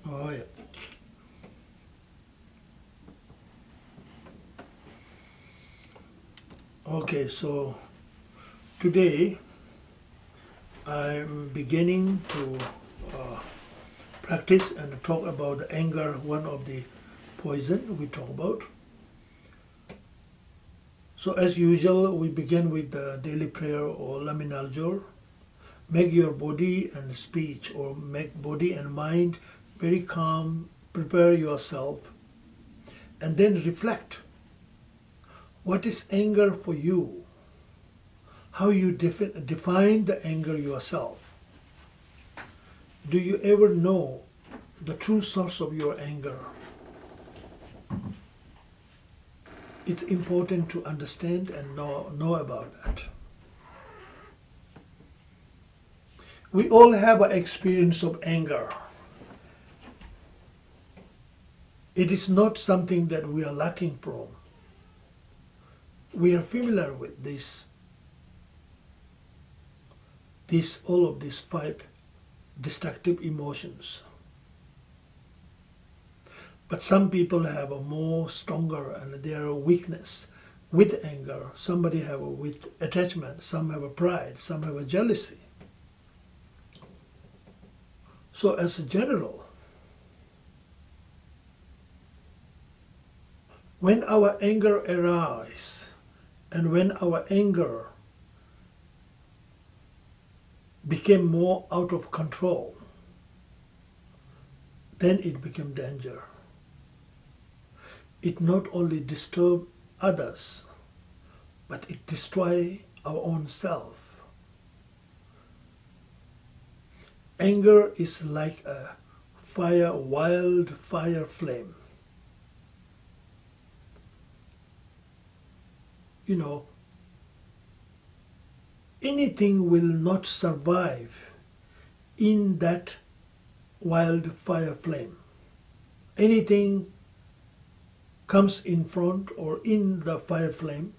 Oh, yeah. Okay, so today I'm beginning to uh, practice and talk about anger, one of the poison we talk about. So as usual, we begin with the daily prayer or laminal jor. Make your body and speech, or make body and mind very calm. Prepare yourself and then reflect. What is anger for you? How you define the anger yourself? Do you ever know the true source of your anger? It's important to understand and know about that. We all have an experience of anger. It is not something that we are lacking from. We are familiar with all of these 5 destructive emotions. But some people have a more stronger and there are weakness with anger. Somebody have a with attachment, some have a pride, some have a jealousy. So as a general, when our anger arises and when our anger became more out of control, then it became danger. It not only disturbs others, but it destroys our own self. Anger is like a wild fire flame. You know, anything will not survive in that wild fire flame. Anything comes in front or in the fire flame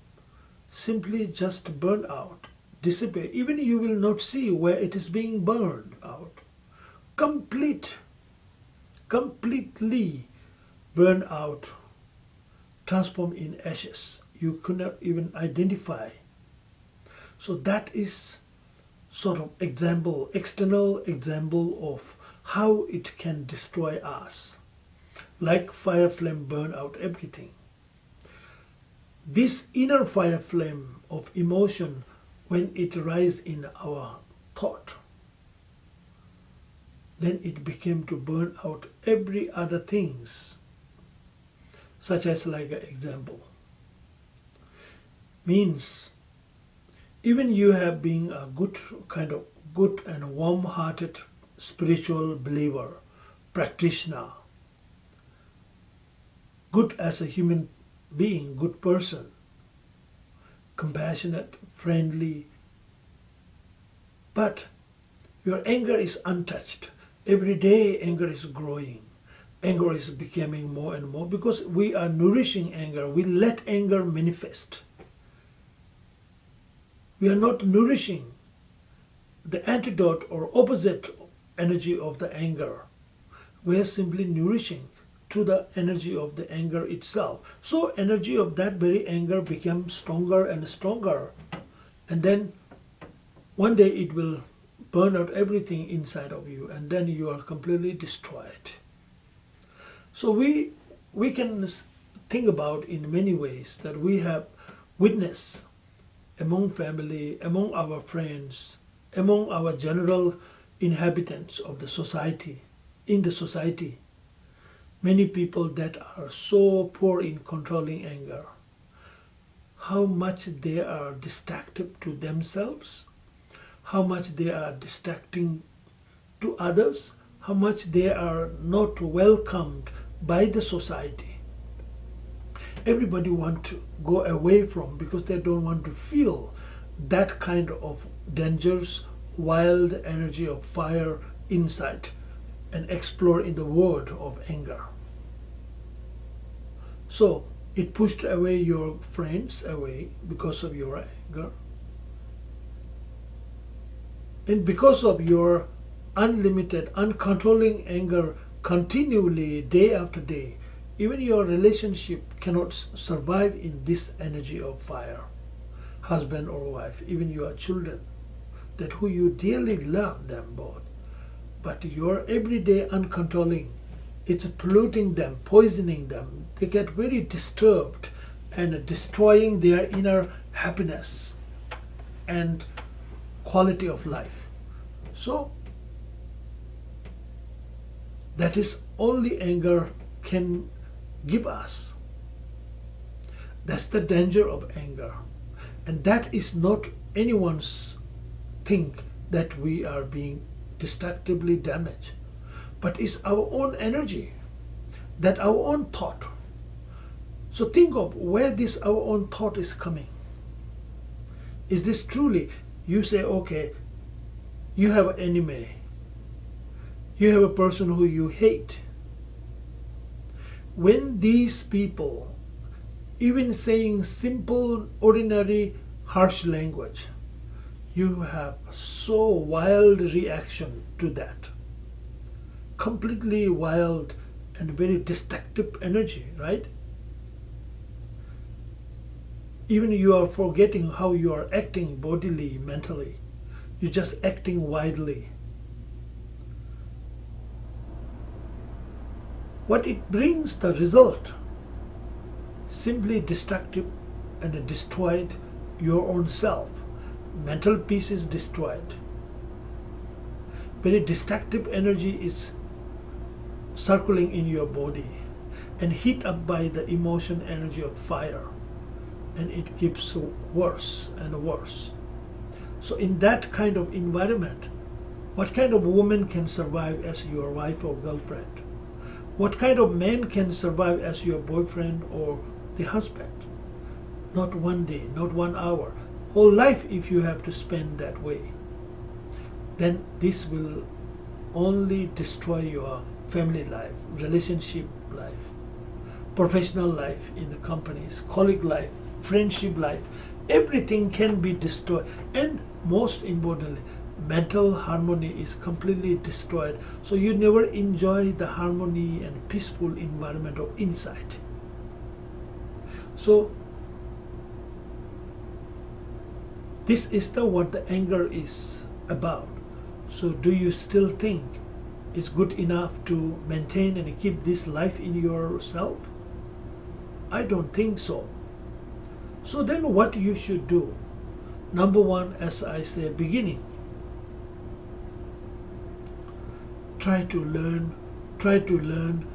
simply just burn out, dissipate. Even you will not see where it is being burned out. Completely burn out, transform in ashes. You could not even identify. So that is sort of example, external example of how it can destroy us. Like fire flame burn out everything. This inner fire flame of emotion, when it rises in our thought, then it became to burn out every other things, such as like an example. Means even you have been a good and warm-hearted spiritual believer, practitioner, good as a human being, good person, compassionate, friendly, but your anger is untouched. Every day anger is growing. Anger is becoming more and more because we are nourishing anger. We let anger manifest. We are not nourishing the antidote or opposite energy of the anger. We are simply nourishing to the energy of the anger itself. So energy of that very anger becomes stronger and stronger. And then one day it will burn out everything inside of you and then you are completely destroyed. So we can think about in many ways that we have witnessed among family, among our friends, among our general inhabitants of the society, in the society, many people that are so poor in controlling anger, how much they are distracted to themselves, how much they are distracting to others, how much they are not welcomed by the society. Everybody wants to go away from because they don't want to feel that kind of dangerous, wild energy of fire inside and explore in the world of anger. So it pushed away your friends away because of your anger. And because of your unlimited, uncontrolling anger continually, day after day, even your relationship cannot survive in this energy of fire. Husband or wife, even your children, that who you dearly love them both, but your everyday uncontrolling, it's polluting them, poisoning them. They get very disturbed and destroying their inner happiness and quality of life. So that is only anger can give us. That's the danger of anger. And that is not anyone's think that we are being destructively damaged, but it's our own energy, that our own thought. So think of where this our own thought is coming. Is this truly, you say, okay, you have an enemy, you have a person who you hate. When these people, even saying simple, ordinary, harsh language, you have so wild reaction to that. Completely wild and very destructive energy, right? Even you are forgetting how you are acting bodily, mentally. You're just acting wildly. What it brings, the result, simply destructive and destroyed your own self. Mental peace is destroyed. Very destructive energy is circling in your body and heat up by the emotion energy of fire, and it keeps worse and worse. So in that kind of environment, what kind of woman can survive as your wife or girlfriend? What kind of man can survive as your boyfriend or the husband? Not one day, not 1 hour, whole life if you have to spend that way. Then this will only destroy your family life, relationship life, professional life in the companies, colleague life, friendship life. Everything can be destroyed. And most importantly, mental harmony is completely destroyed. So you never enjoy the harmony and peaceful environment of insight. So this is what the anger is about. So do you still think it's good enough to maintain and keep this life in yourself? I don't think so. So then what you should do? Number one, as I say, beginning. Try to learn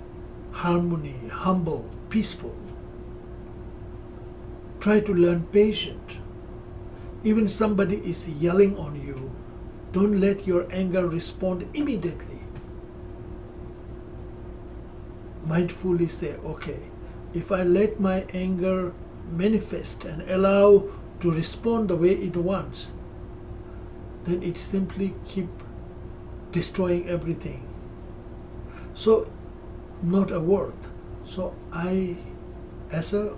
harmony, humble, peaceful. Try to learn patient. Even somebody is yelling on you, don't let your anger respond immediately. Mindfully say, okay, if I let my anger manifest and allow to respond the way it wants, then it simply keep destroying everything. So not a word. So I, as a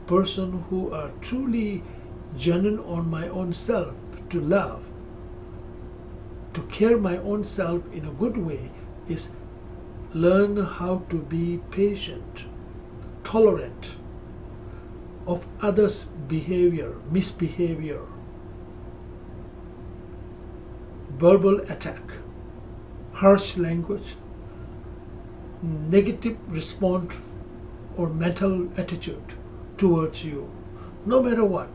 person who are truly genuine on my own self, to love, to care my own self in a good way, is learn how to be patient, tolerant of others' behavior, misbehavior, verbal attack, harsh language, negative response or mental attitude towards you, no matter what.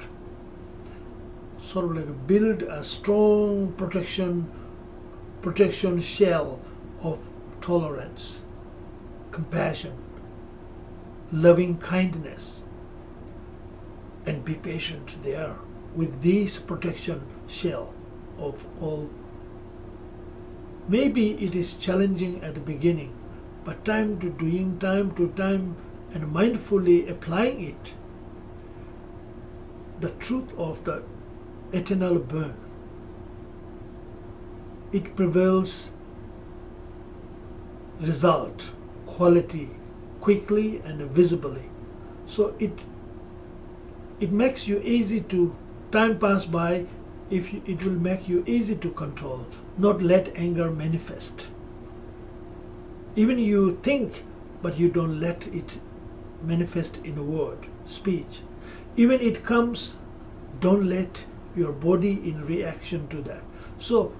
Sort of like build a strong protection shell of tolerance, compassion, loving kindness, and be patient there with this protection shell of all. Maybe it is challenging at the beginning, but time to time and mindfully applying it, the truth of the eternal burn, it prevails result, quality, quickly and visibly. So it makes you easy to, time pass by, it will make you easy to control, not let anger manifest. Even you think, but you don't let it manifest in a word, speech. Even it comes, don't let your body in reaction to that. So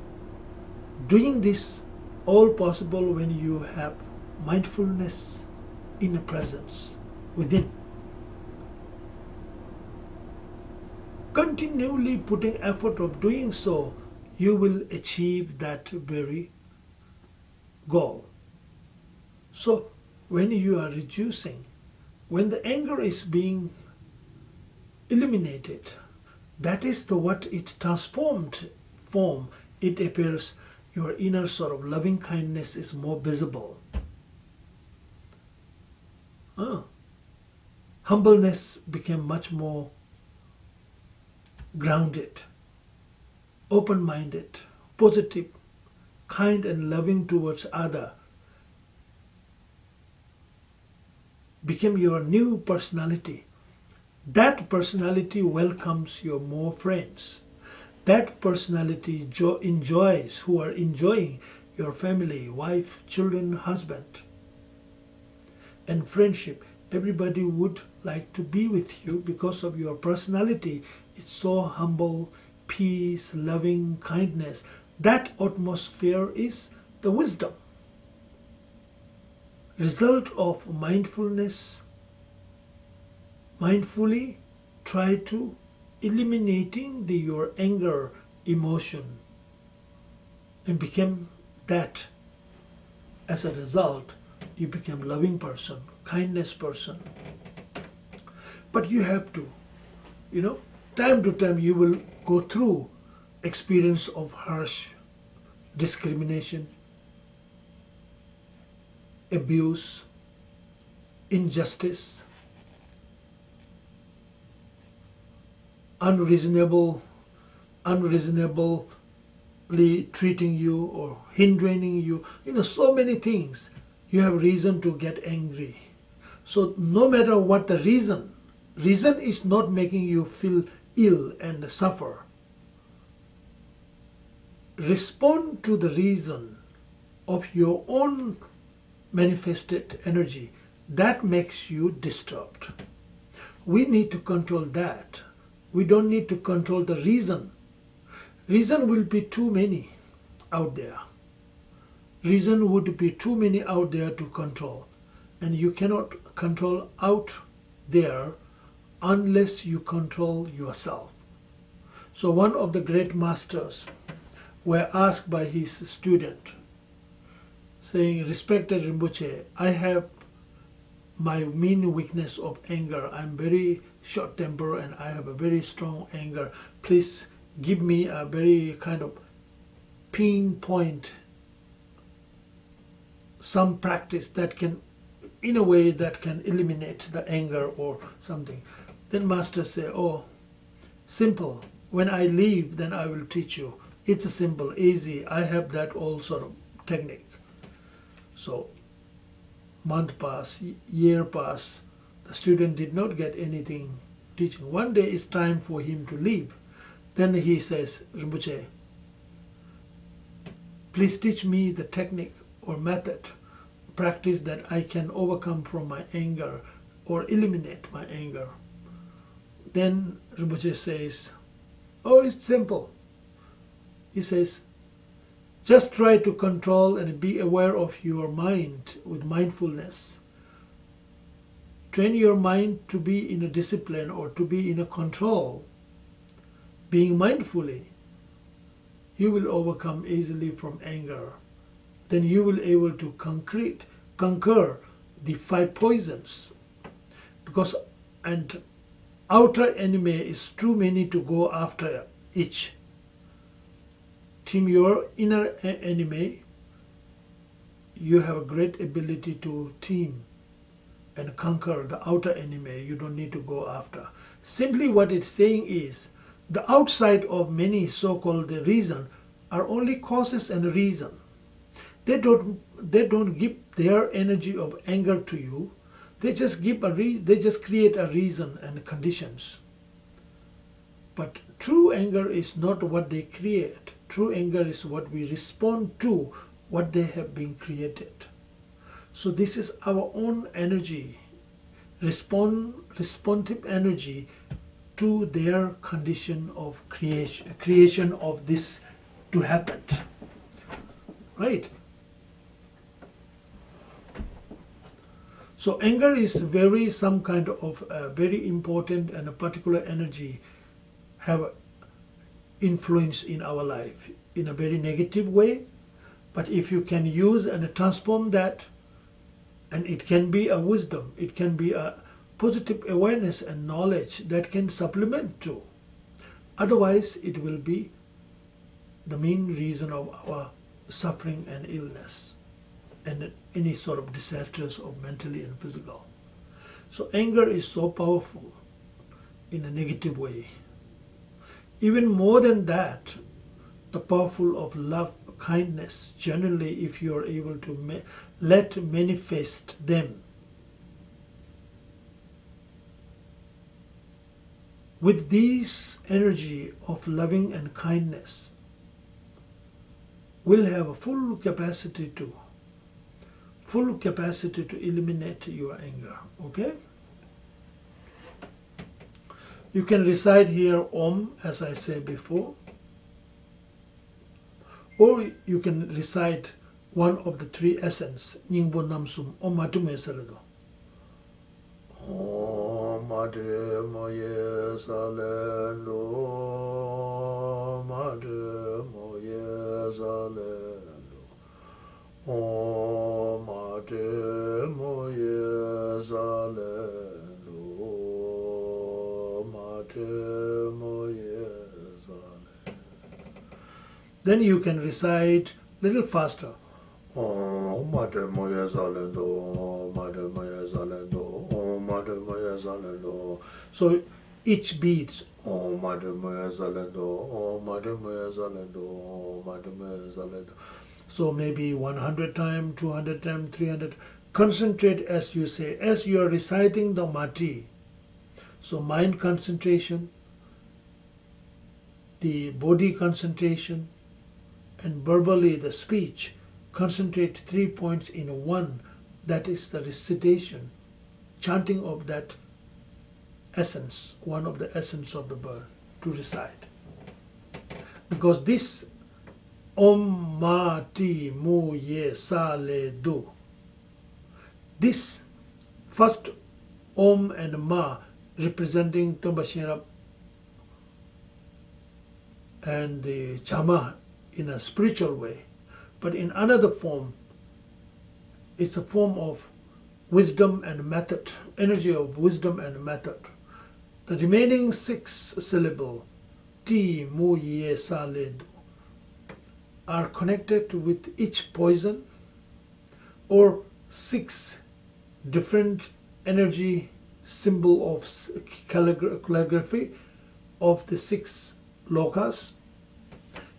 doing this all possible when you have mindfulness in a presence within. Continually putting effort of doing so, you will achieve that very goal. So when you are reducing, when the anger is being eliminated, that is the what it transformed form. It appears your inner sort of loving kindness is more visible. Humbleness became much more grounded, open-minded, positive, kind and loving towards other. Became your new personality. That personality welcomes your more friends. That personality enjoys, who are enjoying your family, wife, children, husband, and friendship. Everybody would like to be with you because of your personality. It's so humble, peace, loving, kindness. That atmosphere is the wisdom. Result of mindfulness. Mindfully try to eliminating your anger emotion and become that. As a result, you become loving person, kindness person. But you have to, time to time you will go through experience of harsh discrimination, abuse, injustice, unreasonably treating you or hindering you, so many things. You have reason to get angry. So no matter what the reason is not making you feel ill and suffer. Respond to the reason of your own manifested energy that makes you disturbed. We need to control that. We don't need to control the reason. Reason will be too many out there. Reason would be too many out there to control. And you cannot control out there unless you control yourself. So one of the great masters were asked by his student, saying, "Respected Rinpoche, I have my main weakness of anger. I'm very short tempered and I have a very strong anger. Please give me a very kind of pinpoint, some practice that can, in a way that can eliminate the anger or something." Then master say, "Oh, simple. When I leave, then I will teach you. It's simple, easy. I have that all sort of technique." So month pass, year pass, the student did not get anything teaching. One day it's time for him to leave. Then he says, "Rinpoche, please teach me the technique or method, practice that I can overcome from my anger or eliminate my anger." Then Rinpoche says, "Oh, it's simple." He says, "Just try to control and be aware of your mind with mindfulness. Train your mind to be in a discipline or to be in a control. Being mindfully, you will overcome easily from anger. Then you will be able to conquer the 5 poisons. Because and outer enemy is too many to go after each. Team your inner enemy. You have a great ability to team and conquer the outer enemy. You don't need to go after." Simply what it's saying is, the outside of many so-called reason are only causes and reason. They don't give their energy of anger to you. They just give they just create a reason and conditions. But true anger is not what they create. True anger is what we respond to, what they have been created. So this is our own energy, responsive energy to their condition of creation of this to happen, right? So anger is very some kind of very important and a particular energy have influence in our life in a very negative way. But if you can use and transform that, and it can be a wisdom, it can be a positive awareness and knowledge that can supplement too. Otherwise, it will be the main reason of our suffering and illness and any sort of disasters of mentally and physical. So anger is so powerful in a negative way. Even more than that, the powerful of love, kindness, generally if you are able to let manifest them with this energy of loving and kindness, will have a full capacity to eliminate your anger. Okay? You can recite here Om, as I said before, or you can recite one of the three essence, Nyingbo Namsum, Om Matume Sarado. Om Mate Moye Salendo, Mate Moye Salendo, Om Mate Moye Salendo, Mate Moye Salendo. Then you can recite little faster. Om Mate Moye Salendo, Mate Moye Salendo, Om Mate Moye Salendo. So each beats Om Mate Moye Salendo, Om Mate Moye Salendo, Om Mate Moye Salendo. So maybe 100 times, 200 times, 300. Concentrate as you say, as you are reciting the Mati. So mind concentration, the body concentration, and verbally the speech. Concentrate 3 points in one. That is the recitation, chanting of that essence, one of the essence of the bird to recite. Because this Om Ma Ti Mu Ye Sa Le Do, this first Om and Ma representing Tombashira and the Chama in a spiritual way, but in another form, it's a form of wisdom and method, energy of wisdom and method. The remaining 6 syllables, Ti Mu Ye Sa Le Do, are connected with each poison or 6 different energy symbol of calligraphy of the 6 lokas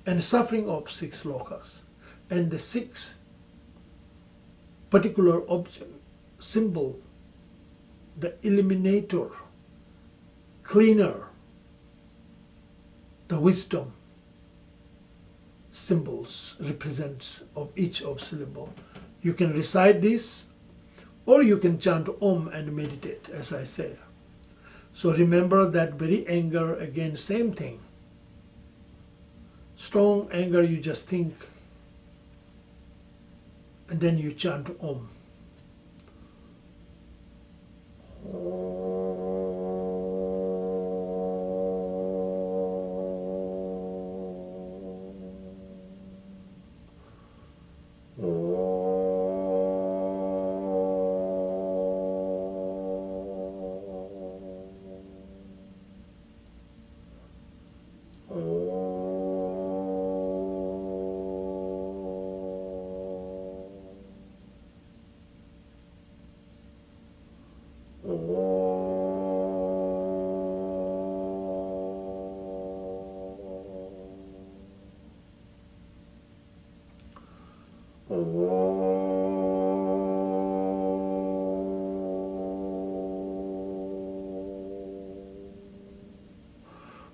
and suffering of 6 lokas, and the 6 particular object symbol, the eliminator, cleaner, the wisdom symbols represents of each of syllable. You can recite this or you can chant Om and meditate, as I say. So remember that very anger, again same thing. Strong anger, you just think and then you chant Om.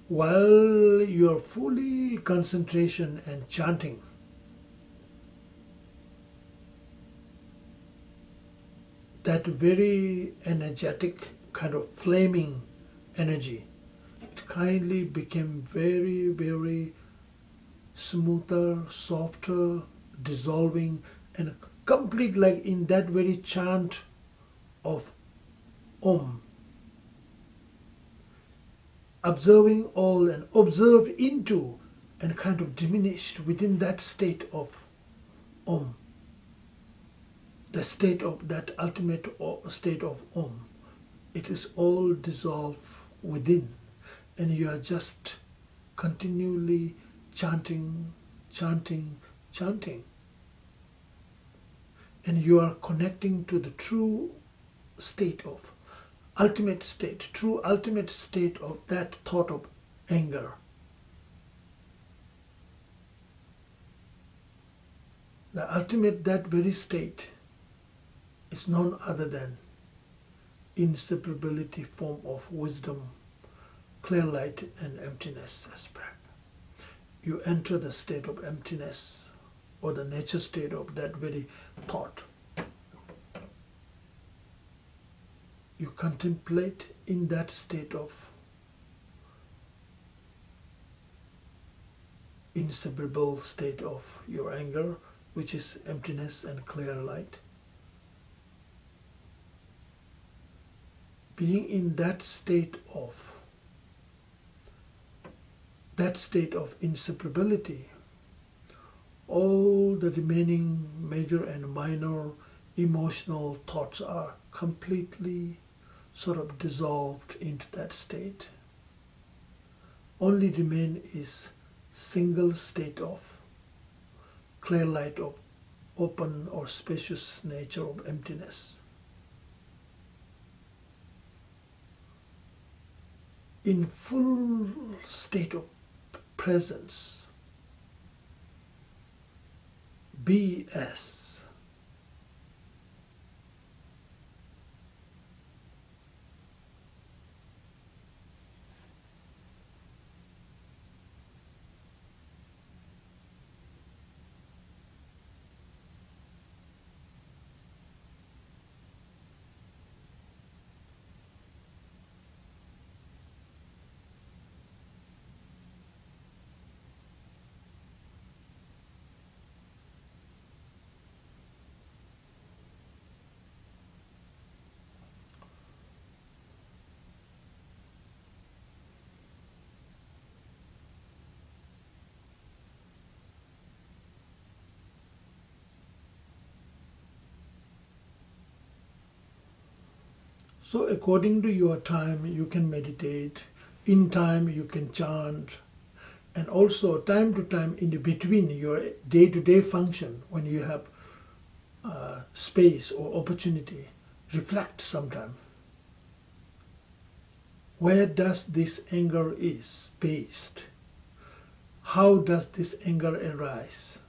While you're fully concentration and chanting, that very energetic kind of flaming energy, it kindly became very, very smoother, softer, dissolving, and complete, like in that very chant of Om, observing all and observed into and kind of diminished within that state of Om, the state of that ultimate state of Om. It is all dissolved within, and you are just continually chanting, chanting, chanting. And you are connecting to the true state of ultimate state, true ultimate state of that thought of anger. The ultimate, that very state, is none other than inseparability form of wisdom, clear light and emptiness aspect. You enter the state of emptiness or the nature state of that very thought. You contemplate in that state of inseparable state of your anger, which is emptiness and clear light. Being in that state of inseparability, all the remaining major and minor emotional thoughts are completely sort of dissolved into that state. Only remain is single state of clear light of open or spacious nature of emptiness. In full state of presence, be as. So according to your time, you can meditate. In time, you can chant. And also time to time in between your day-to-day function, when you have space or opportunity, reflect sometime. Where does this anger is based? How does this anger arise?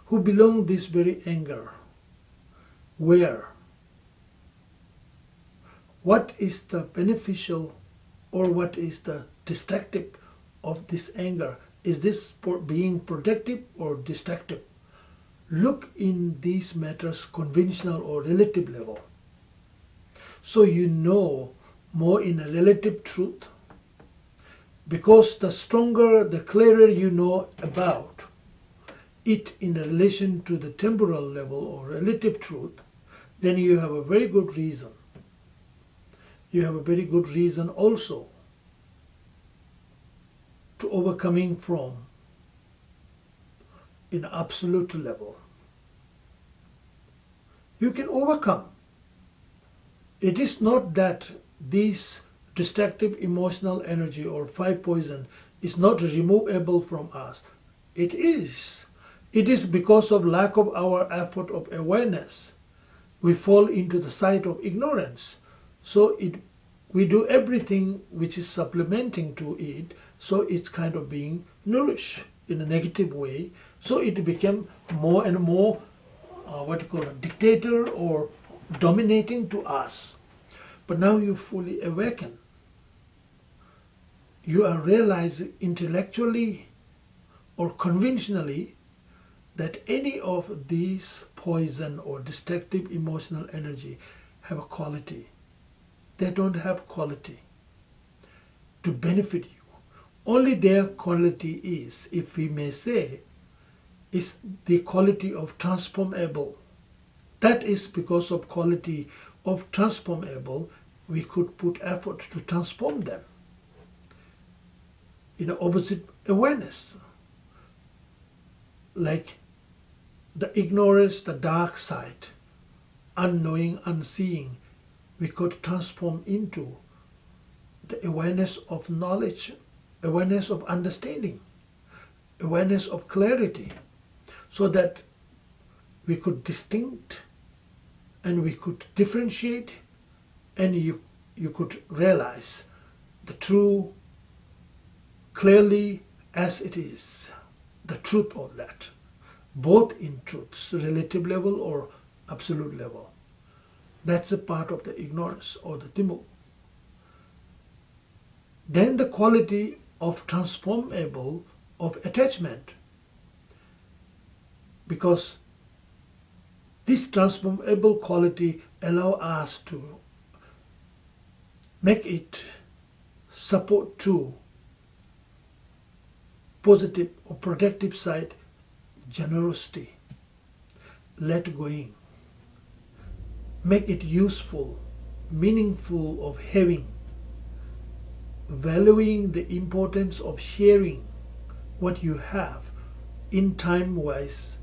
Who belong this very anger? Where? What is the beneficial or what is the destructive of this anger? Is this being protective or destructive? Look in these matters conventional or relative level. So you know more in a relative truth. Because the stronger, the clearer you know about it in relation to the temporal level or relative truth, then you have a very good reason. You have a very good reason also to overcoming from in absolute level. You can overcome. It is not that this destructive emotional energy or five poison is not removable from us. It is. It is because of lack of our effort of awareness. We fall into the site of ignorance. So we do everything which is supplementing to it, so it's kind of being nourished in a negative way. So it became more and more a dictator or dominating to us. But now you fully awaken. You are realizing intellectually or conventionally that any of these poison or destructive emotional energy have a quality. They don't have quality to benefit you. Only their quality is, if we may say, is the quality of transformable. That is because of quality of transformable, we could put effort to transform them in opposite awareness. Like the ignorance, the dark side, unknowing, unseeing, we could transform into the awareness of knowledge, awareness of understanding, awareness of clarity, so that we could distinct and we could differentiate, and you could realize the true clearly as it is, the truth of that, both in truths, relative level or absolute level. That's a part of the ignorance or the timuk. Then the quality of transformable of attachment, because this transformable quality allow us to make it support to positive or protective side, generosity, let going, make it useful, meaningful of having, valuing the importance of sharing what you have in time-wise,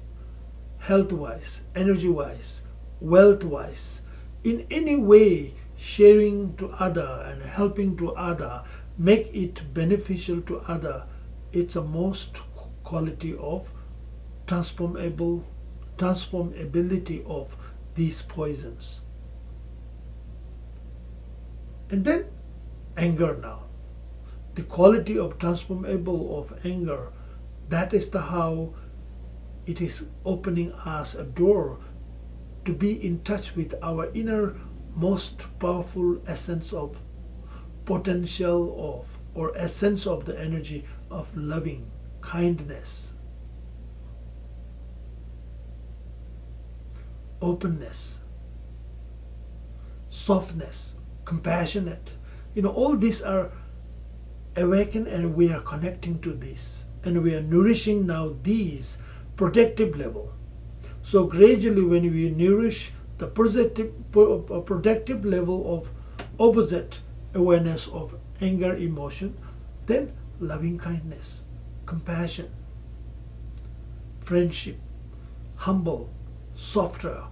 health-wise, energy-wise, wealth-wise, in any way, sharing to other and helping to other, make it beneficial to other. It's a most quality of transformability of these poisons. And then anger now. The quality of transformable of anger, that is the how it is opening us a door to be in touch with our inner most powerful essence of potential of or essence of the energy of loving kindness, openness, softness, compassionate. All these are awakened, and we are connecting to this, and we are nourishing now these protective level. So gradually when we nourish the protective level of opposite awareness of anger emotion, then loving kindness, compassion, friendship, humble, softer,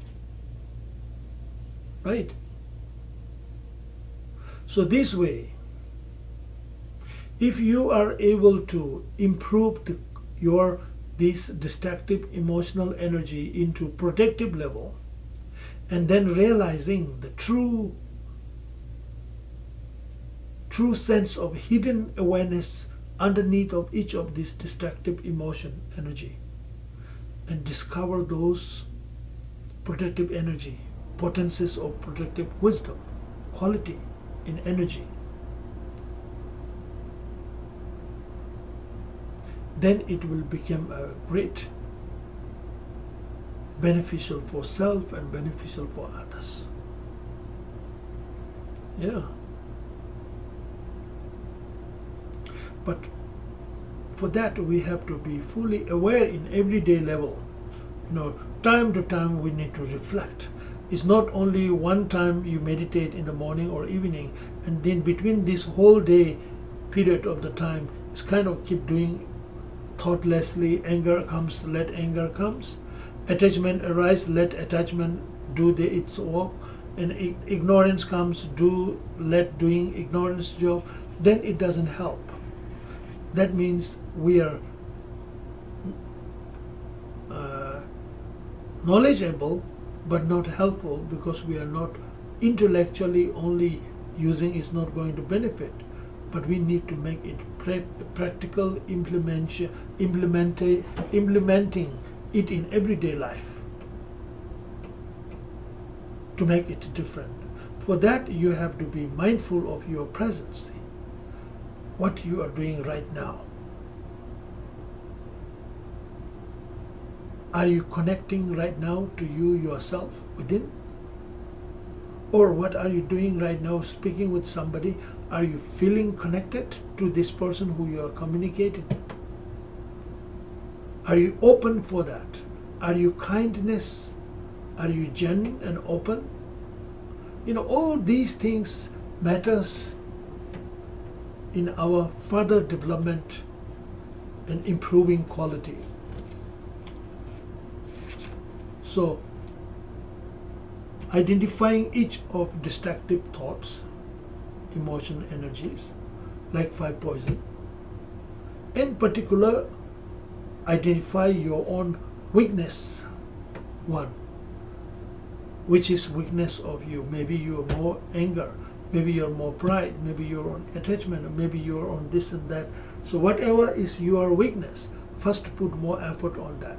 right? So this way, if you are able to improve this destructive emotional energy into protective level, and then realizing the true sense of hidden awareness underneath of each of these destructive emotion energy, and discover those protective energy, potencies of protective wisdom, quality in energy, then it will become a great beneficial for self and beneficial for others. Yeah. But for that we have to be fully aware in everyday level. Time to time we need to reflect. It's not only one time you meditate in the morning or evening, and then between this whole day period of the time, it's kind of keep doing thoughtlessly. Anger comes, let anger comes. Attachment arise, let attachment do its work. And ignorance comes, let doing ignorance job. Then it doesn't help. That means we are knowledgeable but not helpful, because we are not intellectually only using is not going to benefit, but we need to make it practical, implementing it in everyday life to make it different. For that you have to be mindful of your presence, what you are doing right now. Are you connecting right now to you yourself within? Or what are you doing right now speaking with somebody? Are you feeling connected to this person who you are communicating? Are you open for that? Are you kindness? Are you genuine and open? All these things matters in our further development and improving quality. So, identifying each of destructive thoughts, emotion, energies, like 5 poison. In particular, identify your own weakness. One, which is weakness of you. Maybe you're more anger, maybe you're more pride, maybe you're on attachment, or maybe you're on this and that. So whatever is your weakness, first put more effort on that.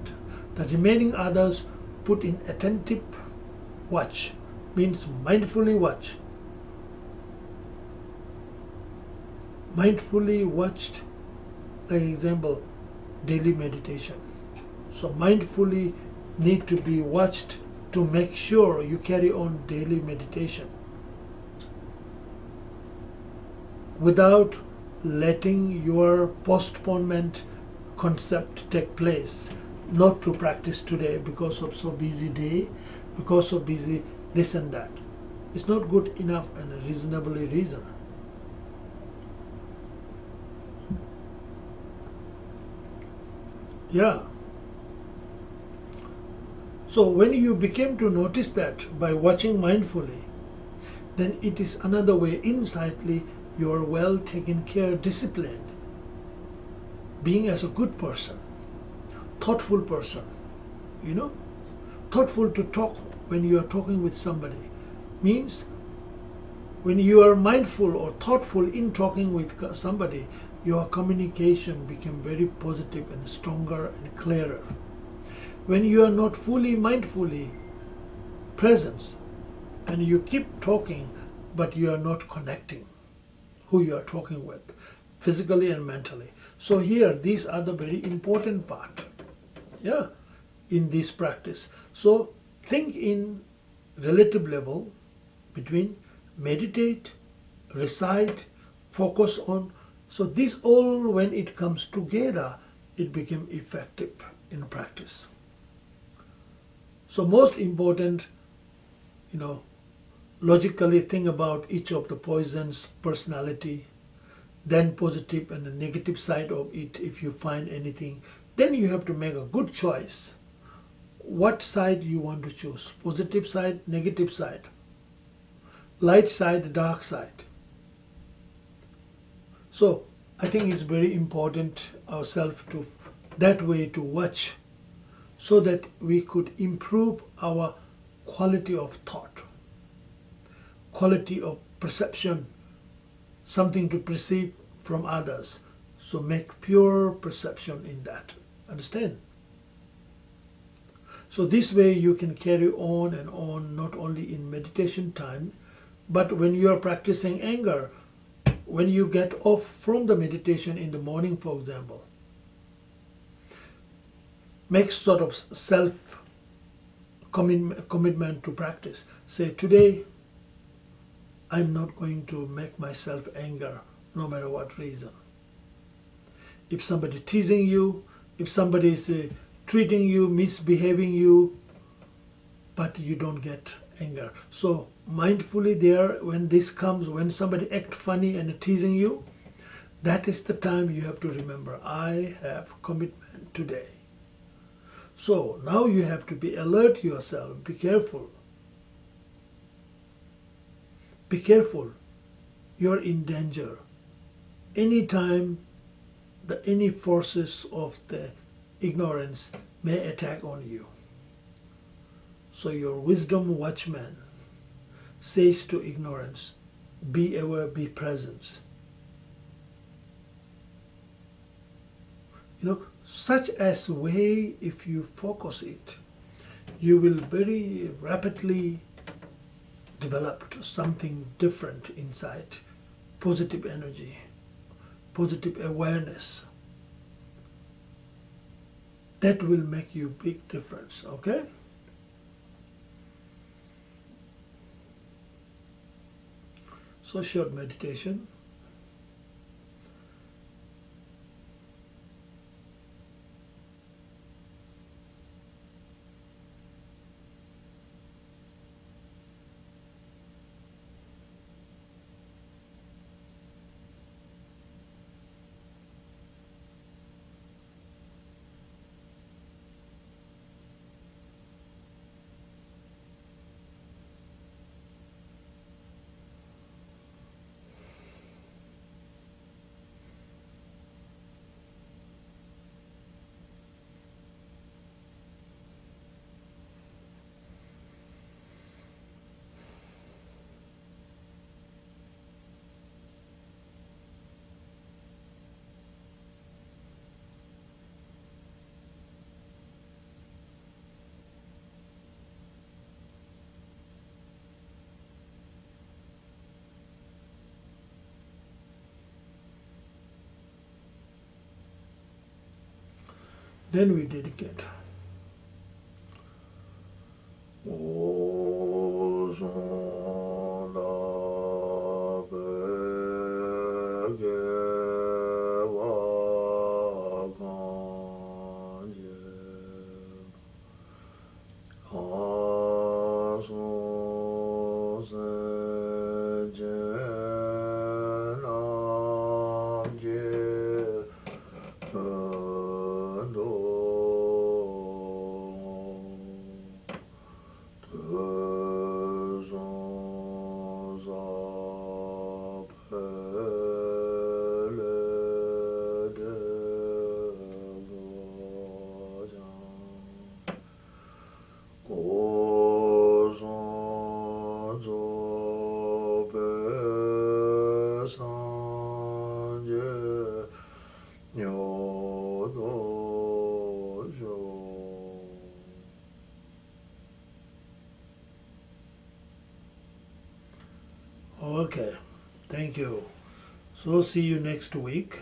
The remaining others put in attentive watch, means mindfully watch. Mindfully watched, like example, daily meditation. So mindfully need to be watched to make sure you carry on daily meditation without letting your postponement concept take place. Not to practice today because of so busy day, because of busy this and that. It's not good enough and a reasonably reason. Yeah. So when you became to notice that by watching mindfully, then it is another way insightly you are well taken care, disciplined, being as a good person, thoughtful person, thoughtful to talk when you are talking with somebody. Means when you are mindful or thoughtful in talking with somebody, your communication became very positive and stronger and clearer. When you are not fully mindfully present and you keep talking but you are not connecting who you are talking with physically and mentally. So here these are the very important part in this practice. So think in relative level between meditate, recite, focus on. So this all, when it comes together, it became effective in practice. So most important, logically think about each of the poisons, personality, then positive and the negative side of it if you find anything. Then you have to make a good choice. What side you want to choose? Positive side, negative side, light side, dark side. So I think it's very important ourselves to that way to watch so that we could improve our quality of thought, quality of perception, something to perceive from others. So make pure perception in that. Understand? So this way you can carry on and on, not only in meditation time, but when you are practicing anger, when you get off from the meditation in the morning, for example, make sort of self commitment to practice. Say, today I'm not going to make myself anger no matter what reason. If somebody teasing you, if somebody is treating you, misbehaving you, but you don't get anger. So mindfully there, when this comes, when somebody act funny and teasing you, that is the time you have to remember, I have commitment today. So now you have to be alert yourself, be careful. Be careful, you're in danger. Anytime any forces of the ignorance may attack on you. So your wisdom watchman says to ignorance, be aware, be present. Such as way, if you focus it, you will very rapidly develop something different inside. Positive energy, positive awareness. That will make you big difference, okay? So short meditation. Then we dedicate. Okay, thank you. So see you next week.